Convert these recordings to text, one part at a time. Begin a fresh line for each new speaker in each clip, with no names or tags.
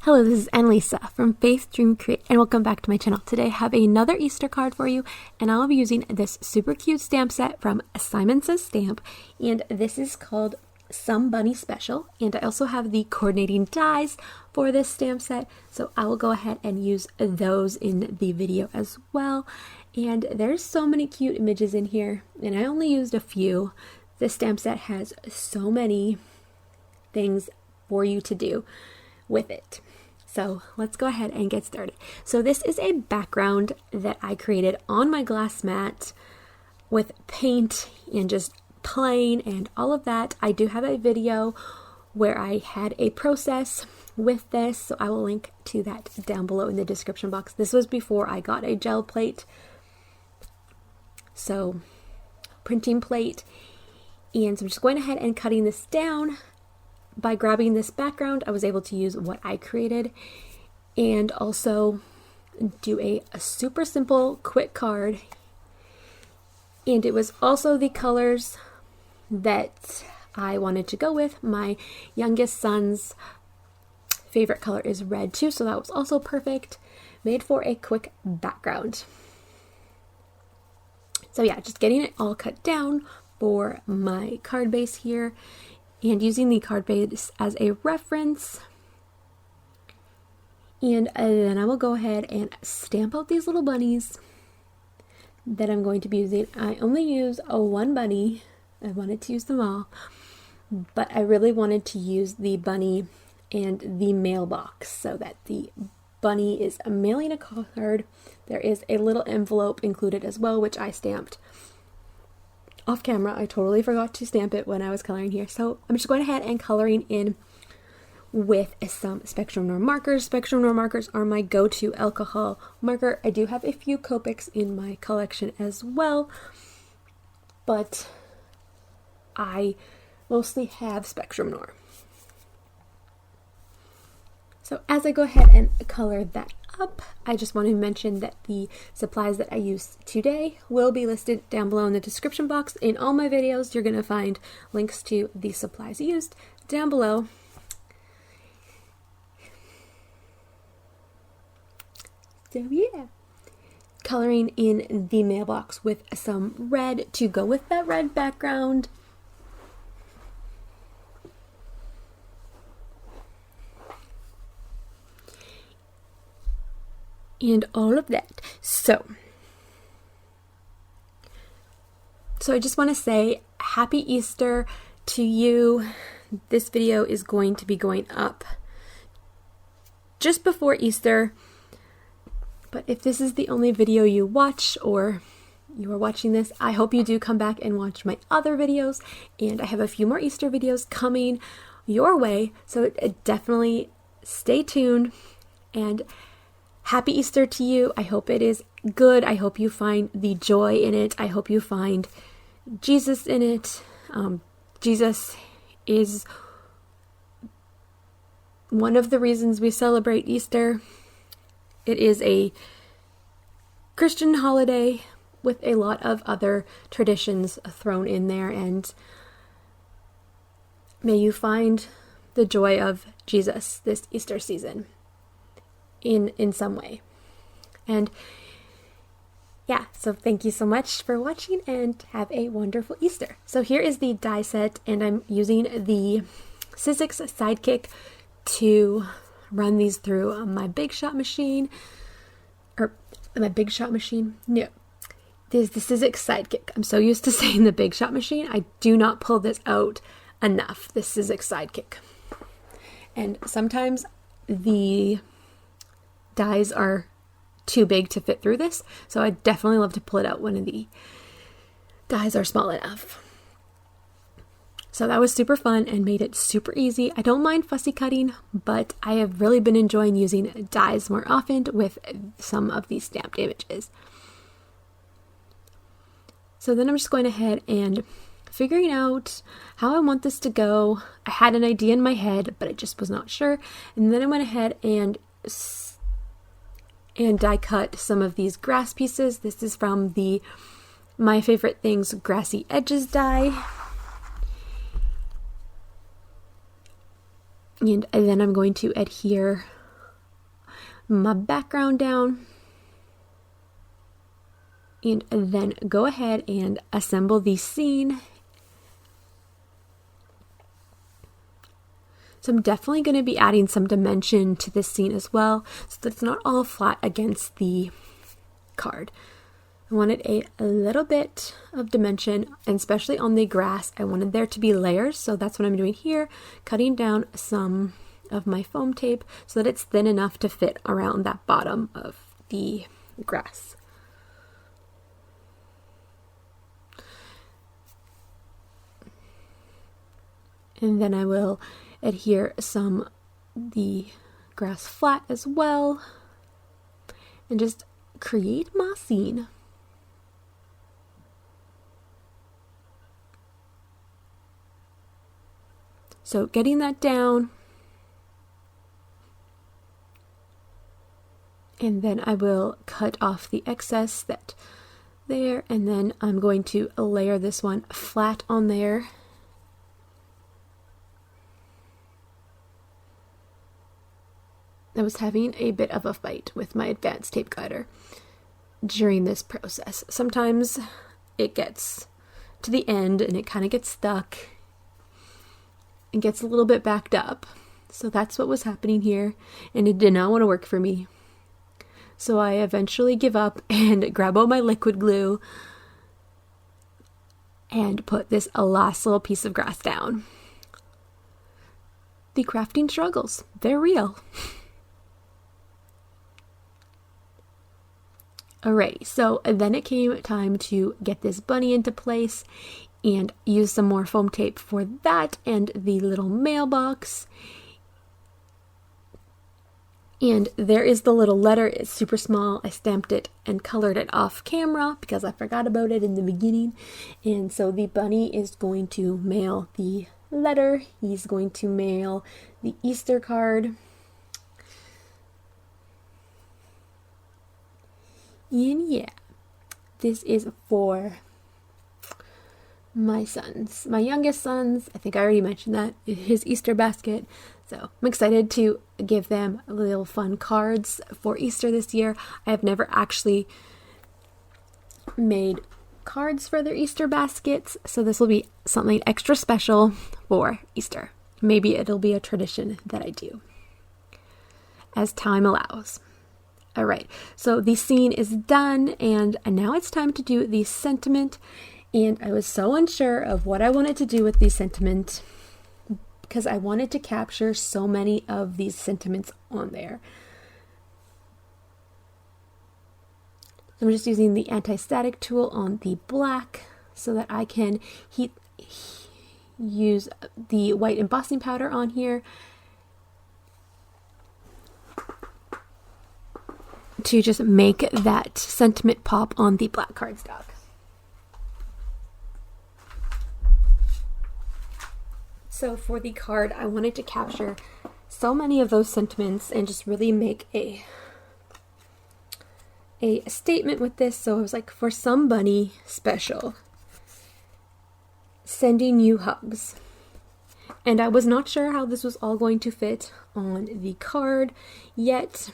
Hello, this is Annalisa from Faith Dream Create, and welcome back to my channel. Today I have another Easter card for you, and I'll be using this super cute stamp set from Simon Says Stamp, and this is called Some Bunny Special, and I also have the coordinating dies for this stamp set, so I will go ahead and use those in the video as well. And there's so many cute images in here, and I only used a few. This stamp set has so many things for you to do with it. So let's go ahead and get started. So this is a background that I created on my glass mat with paint and just plain and all of that. I do have a video where I had a process with this, so I will link to that down below in the description box. This was before I got a gel plate, so printing plate. And so I'm just going ahead and cutting this down. By grabbing this background, I was able to use what I created and also do a super simple, quick card. And it was also the colors that I wanted to go with. My youngest son's favorite color is red too, so that was also perfect. Made for a quick background. So yeah, just getting it all cut down for my card base here. And using the card base as a reference. And then I will go ahead and stamp out these little bunnies that I'm going to be using. I only use one bunny. I wanted to use them all, but I really wanted to use the bunny and the mailbox so that the bunny is mailing a card. There is a little envelope included as well, which I stamped off camera. I totally forgot to stamp it when I was coloring here. So I'm just going ahead and coloring in with some Spectrum Noir markers. Spectrum Noir markers are my go-to alcohol marker. I do have a few Copics in my collection as well, but I mostly have Spectrum Noir. So as I go ahead and color that up, I just want to mention that the supplies that I used today will be listed down below in the description box. In all my videos, you're going to find links to the supplies used down below. So yeah, coloring in the mailbox with some red to go with that red background. And all of that. So I just want to say happy Easter to you. This video is going to be going up just before Easter, but if this is the only video you watch or you are watching this, I hope you do come back and watch my other videos, and I have a few more Easter videos coming your way, so definitely stay tuned. And happy Easter to you. I hope it is good. I hope you find the joy in it. I hope you find Jesus in it. Jesus is one of the reasons we celebrate Easter. It is a Christian holiday with a lot of other traditions thrown in there, and may you find the joy of Jesus this Easter season in some way. And yeah, so thank you so much for watching and have a wonderful Easter. So here is the die set, and I'm using the Sizzix Sidekick to run these through my Big Shot machine, or my Big Shot machine. No, this is the Sizzix Sidekick. I'm so used to saying the Big Shot machine. I do not pull this out enough, the Sizzix Sidekick. And sometimes the dies are too big to fit through this, so I definitely love to pull it out when the dies are small enough. So that was super fun and made it super easy. I don't mind fussy cutting, but I have really been enjoying using dies more often with some of these stamped images. So then I'm just going ahead and figuring out how I want this to go. I had an idea in my head, but I just was not sure. And then I went ahead and die cut some of these grass pieces. This is from the My Favorite Things Grassy Edges die. And then I'm going to adhere my background down, and then go ahead and assemble the scene. So I'm definitely going to be adding some dimension to this scene as well, so that it's not all flat against the card. I wanted a little bit of dimension, and especially on the grass, I wanted there to be layers. So that's what I'm doing here, cutting down some of my foam tape so that it's thin enough to fit around that bottom of the grass. And then I will adhere some the grass flat as well, and just create my scene. So getting that down, and then I will cut off the excess that there, and then I'm going to layer this one flat on there. I was having a bit of a fight with my advanced tape cutter during this process. Sometimes it gets to the end and it kind of gets stuck and gets a little bit backed up. So that's what was happening here, and it did not want to work for me. So I eventually give up and grab out my liquid glue and put this last little piece of grass down. The crafting struggles, they're real. Alrighty, so then it came time to get this bunny into place and use some more foam tape for that and the little mailbox. And there is the little letter. It's super small. I stamped it and colored it off camera because I forgot about it in the beginning. And so the bunny is going to mail the letter. He's going to mail the Easter card. And yeah, this is for my sons, my youngest sons. I think I already mentioned that, his Easter basket. So I'm excited to give them little fun cards for Easter this year. I have never actually made cards for their Easter baskets, so this will be something extra special for Easter. Maybe it'll be a tradition that I do as time allows. All right, so the scene is done, and now it's time to do the sentiment. And I was so unsure of what I wanted to do with the sentiment because I wanted to capture so many of these sentiments on there. I'm just using the anti-static tool on the black so that I can use the white embossing powder on here to just make that sentiment pop on the black cardstock. So for the card, I wanted to capture so many of those sentiments and just really make a statement with this. So I was like, for somebody special, sending you hugs. And I was not sure how this was all going to fit on the card yet,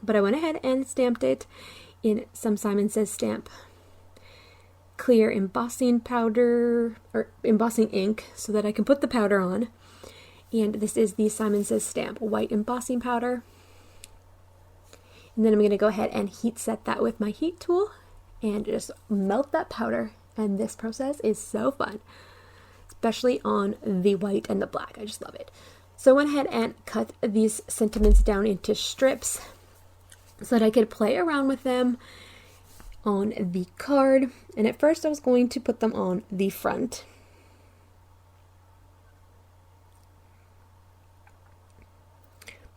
but I went ahead and stamped it in some Simon Says stamp clear embossing powder or embossing ink so that I can put the powder on. And this is the Simon Says stamp white embossing powder. And then I'm going to go ahead and heat set that with my heat tool and just melt that powder. And this process is so fun, especially on the white and the black. I just love it. So I went ahead and cut these sentiments down into strips so that I could play around with them on the card. And at first I was going to put them on the front.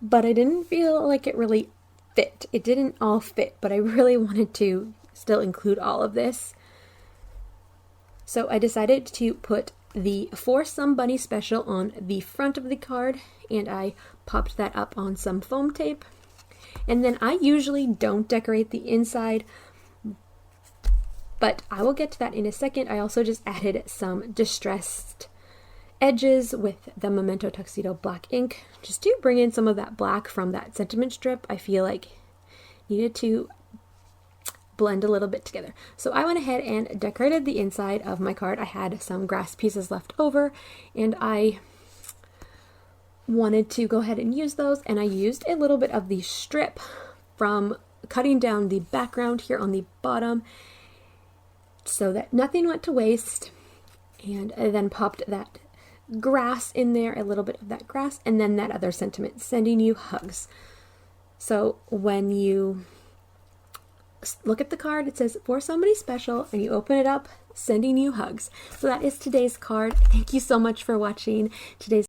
But I didn't feel like it really fit. It didn't all fit, but I really wanted to still include all of this. So I decided to put the For Some Bunny Special on the front of the card, and I popped that up on some foam tape. And then I usually don't decorate the inside, but I will get to that in a second. I also just added some distressed edges with the Memento Tuxedo black ink, just to bring in some of that black from that sentiment strip. I feel like needed to blend a little bit together. So I went ahead and decorated the inside of my card. I had some grass pieces left over, and I wanted to go ahead and use those, and I used a little bit of the strip from cutting down the background here on the bottom so that nothing went to waste. And I then popped that grass in there, a little bit of that grass, and then that other sentiment, sending you hugs. So when you look at the card, it says for somebody special, and you open it up, sending you hugs. So that is today's card. Thank you so much for watching today's